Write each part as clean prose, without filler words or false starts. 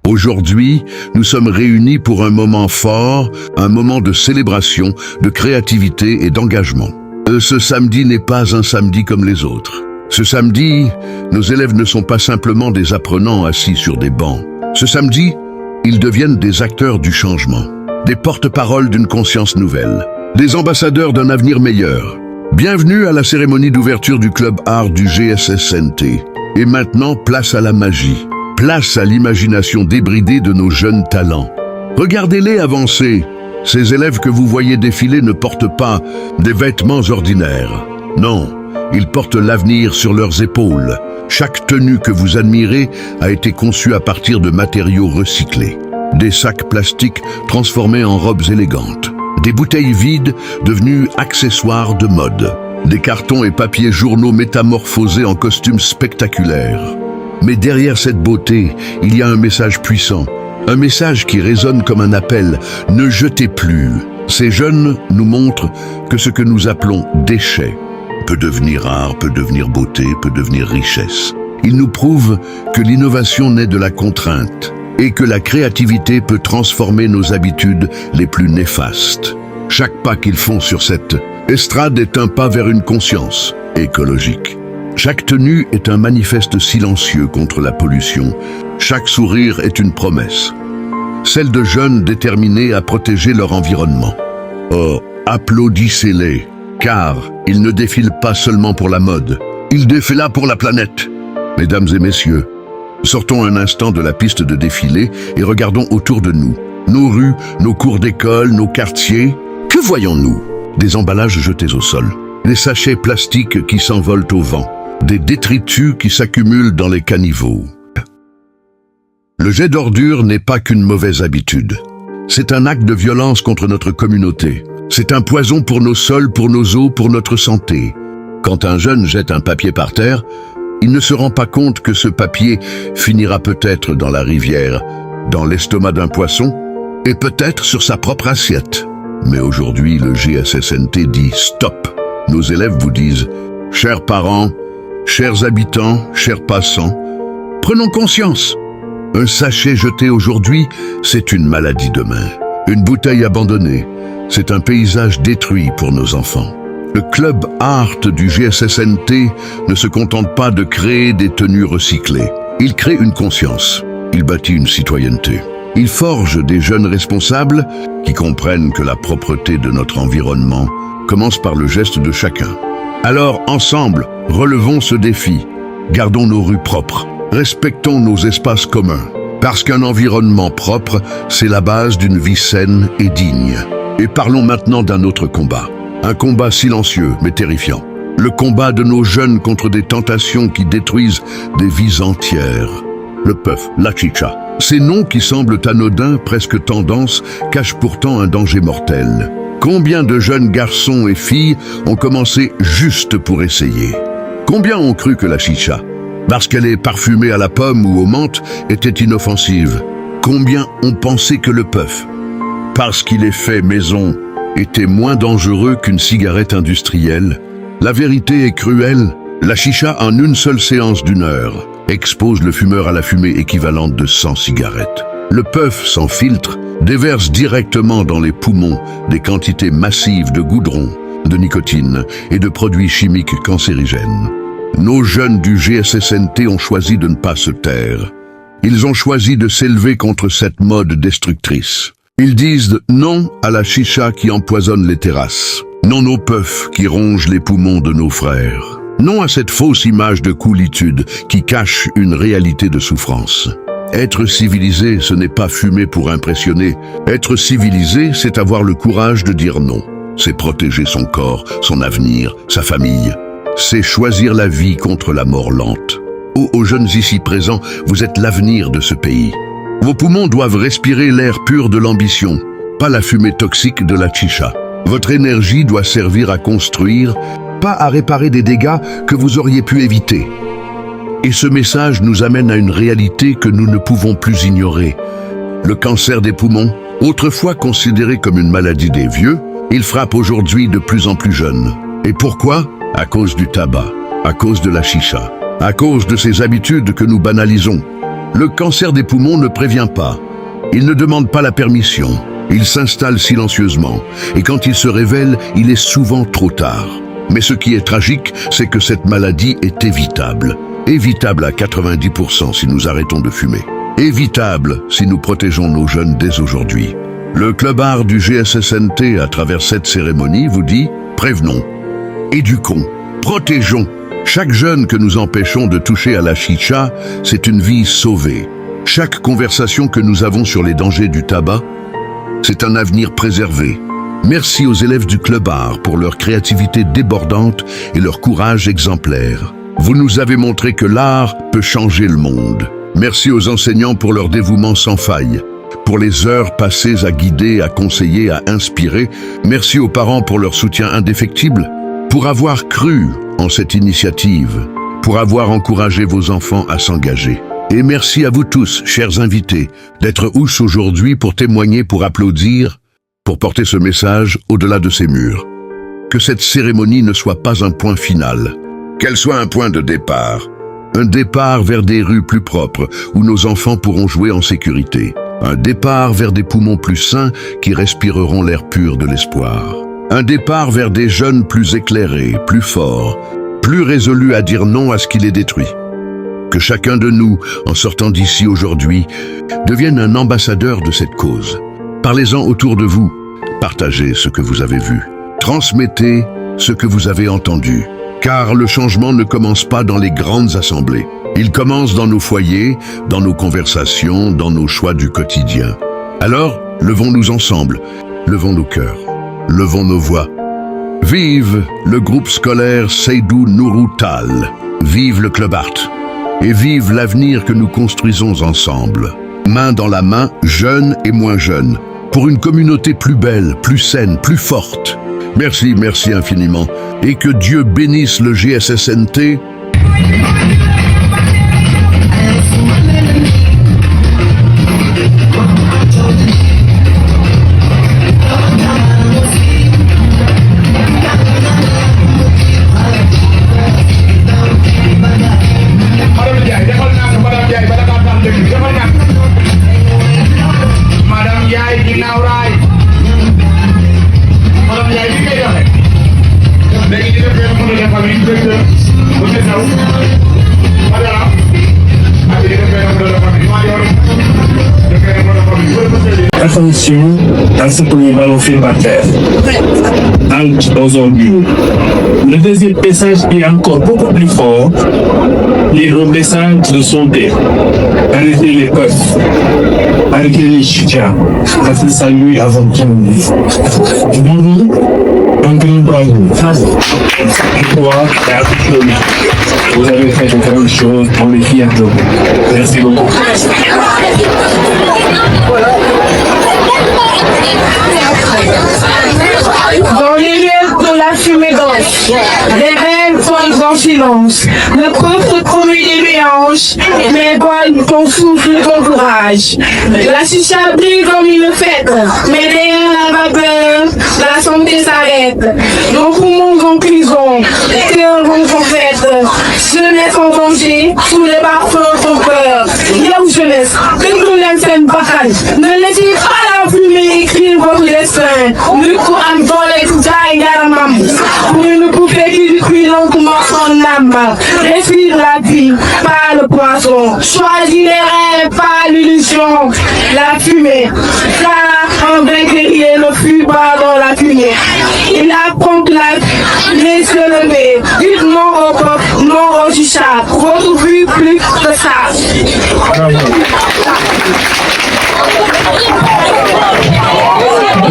Aujourd'hui, nous sommes réunis pour un moment fort, un moment de célébration, de créativité et d'engagement. Ce samedi n'est pas un samedi comme les autres. Ce samedi, nos élèves ne sont pas simplement des apprenants assis sur des bancs. Ce samedi, ils deviennent des acteurs du changement, des porte-paroles d'une conscience nouvelle, des ambassadeurs d'un avenir meilleur. Bienvenue à la cérémonie d'ouverture du Club Art du GSSNT. Et maintenant, place à la magie, place à l'imagination débridée de nos jeunes talents. Regardez-les avancer. Ces élèves que vous voyez défiler ne portent pas des vêtements ordinaires. Non, ils portent l'avenir sur leurs épaules. Chaque tenue que vous admirez a été conçue à partir de matériaux recyclés. Des sacs plastiques transformés en robes élégantes. Des bouteilles vides devenues accessoires de mode. Des cartons et papiers journaux métamorphosés en costumes spectaculaires. Mais derrière cette beauté, il y a un message puissant. Un message qui résonne comme un appel. Ne jetez plus. Ces jeunes nous montrent que ce que nous appelons déchets peut devenir art, peut devenir beauté, peut devenir richesse. Ils nous prouvent que l'innovation naît de la contrainte et que la créativité peut transformer nos habitudes les plus néfastes. Chaque pas qu'ils font sur cette estrade est un pas vers une conscience écologique. Chaque tenue est un manifeste silencieux contre la pollution. Chaque sourire est une promesse, celle de jeunes déterminés à protéger leur environnement. Oh, applaudissez-les, car ils ne défilent pas seulement pour la mode, ils défilent pour la planète. Mesdames et messieurs, sortons un instant de la piste de défilé et regardons autour de nous. Nos rues, nos cours d'école, nos quartiers. Que voyons-nous? Des emballages jetés au sol, des sachets plastiques qui s'envolent au vent, des détritus qui s'accumulent dans les caniveaux. Le jet d'ordures n'est pas qu'une mauvaise habitude. C'est un acte de violence contre notre communauté. C'est un poison pour nos sols, pour nos eaux, pour notre santé. Quand un jeune jette un papier par terre, il ne se rend pas compte que ce papier finira peut-être dans la rivière, dans l'estomac d'un poisson, et peut-être sur sa propre assiette. Mais aujourd'hui, le GSSNT dit stop. Nos élèves vous disent, chers parents, chers habitants, chers passants, prenons conscience. Un sachet jeté aujourd'hui, c'est une maladie demain. Une bouteille abandonnée, c'est un paysage détruit pour nos enfants. Le Club Art du GSSNT ne se contente pas de créer des tenues recyclées. Il crée une conscience. Il bâtit une citoyenneté. Il forge des jeunes responsables qui comprennent que la propreté de notre environnement commence par le geste de chacun. Alors, ensemble, relevons ce défi. Gardons nos rues propres. Respectons nos espaces communs. Parce qu'un environnement propre, c'est la base d'une vie saine et digne. Et parlons maintenant d'un autre combat. Un combat silencieux mais terrifiant. Le combat de nos jeunes contre des tentations qui détruisent des vies entières. Le puff, la chicha. Ces noms qui semblent anodins, presque tendance, cachent pourtant un danger mortel. Combien de jeunes garçons et filles ont commencé juste pour essayer? Combien ont cru que la chicha, parce qu'elle est parfumée à la pomme ou aux menthes, était inoffensive? Combien ont pensé que le puff, parce qu'il est fait maison, était moins dangereux qu'une cigarette industrielle? La vérité est cruelle. La chicha, en une seule séance d'1 heure, expose le fumeur à la fumée équivalente de 100 cigarettes. Le puff, sans filtre, déverse directement dans les poumons des quantités massives de goudron, de nicotine et de produits chimiques cancérigènes. Nos jeunes du GSSNT ont choisi de ne pas se taire. Ils ont choisi de s'élever contre cette mode destructrice. Ils disent non à la chicha qui empoisonne les terrasses, non aux puffs qui rongent les poumons de nos frères. Non à cette fausse image de coolitude qui cache une réalité de souffrance. Être civilisé, ce n'est pas fumer pour impressionner. Être civilisé, c'est avoir le courage de dire non. C'est protéger son corps, son avenir, sa famille. C'est choisir la vie contre la mort lente. Aux jeunes ici présents, vous êtes l'avenir de ce pays. Vos poumons doivent respirer l'air pur de l'ambition, pas la fumée toxique de la chicha. Votre énergie doit servir à construire, pas à réparer des dégâts que vous auriez pu éviter. Et ce message nous amène à une réalité que nous ne pouvons plus ignorer. Le cancer des poumons, autrefois considéré comme une maladie des vieux, il frappe aujourd'hui de plus en plus jeunes. Et pourquoi? À cause du tabac, à cause de la chicha, à cause de ces habitudes que nous banalisons. Le cancer des poumons ne prévient pas. Il ne demande pas la permission. Il s'installe silencieusement. Et quand il se révèle, il est souvent trop tard. Mais ce qui est tragique, c'est que cette maladie est évitable. Évitable à 90% si nous arrêtons de fumer. Évitable si nous protégeons nos jeunes dès aujourd'hui. Le club art du GSSNT, à travers cette cérémonie, vous dit « Prévenons, éduquons, protégeons ». Chaque jeune que nous empêchons de toucher à la chicha, c'est une vie sauvée. Chaque conversation que nous avons sur les dangers du tabac, c'est un avenir préservé. Merci aux élèves du Club Art pour leur créativité débordante et leur courage exemplaire. Vous nous avez montré que l'art peut changer le monde. Merci aux enseignants pour leur dévouement sans faille. Pour les heures passées à guider, à conseiller, à inspirer. Merci aux parents pour leur soutien indéfectible. Pour avoir cru en cette initiative, pour avoir encouragé vos enfants à s'engager. Et merci à vous tous, chers invités, d'être tous aujourd'hui pour témoigner, pour applaudir, pour porter ce message au-delà de ces murs. Que cette cérémonie ne soit pas un point final, qu'elle soit un point de départ. Un départ vers des rues plus propres, où nos enfants pourront jouer en sécurité. Un départ vers des poumons plus sains qui respireront l'air pur de l'espoir. Un départ vers des jeunes plus éclairés, plus forts, plus résolus à dire non à ce qui les détruit. Que chacun de nous, en sortant d'ici aujourd'hui, devienne un ambassadeur de cette cause. Parlez-en autour de vous. Partagez ce que vous avez vu. Transmettez ce que vous avez entendu. Car le changement ne commence pas dans les grandes assemblées. Il commence dans nos foyers, dans nos conversations, dans nos choix du quotidien. Alors, levons-nous ensemble, levons nos cœurs, levons nos voix. Vive le groupe scolaire Seydou Nourou Tall. Vive le Club Art. Et vive l'avenir que nous construisons ensemble. Main dans la main, jeunes et moins jeunes. Pour une communauté plus belle, plus saine, plus forte. Merci, merci infiniment. Et que Dieu bénisse le GSSNT. Attention à ce que nous allons faire par terre. Halte aujourd'hui. Le deuxième message est encore beaucoup plus fort. Et un message de santé. Arrêtez les puffs. Arrêtez les chichas. Ça se salue avant tout. Bonjour. Un grand bravo. Et toi, vous avez fait de grandes choses pour les filles de vous. Merci beaucoup. Dans les lieux de la fumée danse, les rêves tombent en silence. Le coffre promet des mélanges, mais bonne ton souffle, ton courage. La chicha brille comme une fête, mais derrière la vapeur, la santé s'arrête. Nos poumons en prison, les cœurs en fête. Jeunesse en danger, sous les parfums font peur. Yow jeunesse, déglu leen seen bakkan, ne laissez pas la fumée écrire votre destin. Nit ku am doole ku jaay yaramam, pour une poupée qui cuit lentement son âme. Respire la vie, pas le poisson. Choisis les rêves, pas l'illusion. La fumée, car un vrai guerrier ne fuit pas dans la fumée. Il apprend la vie, se lever. Dites non au pop, non au chicha. Votre vie plus que ça.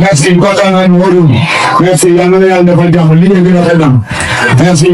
Merci, kontaan nañu Modou. Merci, yal na yàlla defal jàmm li ngeen gën a xel. Merci.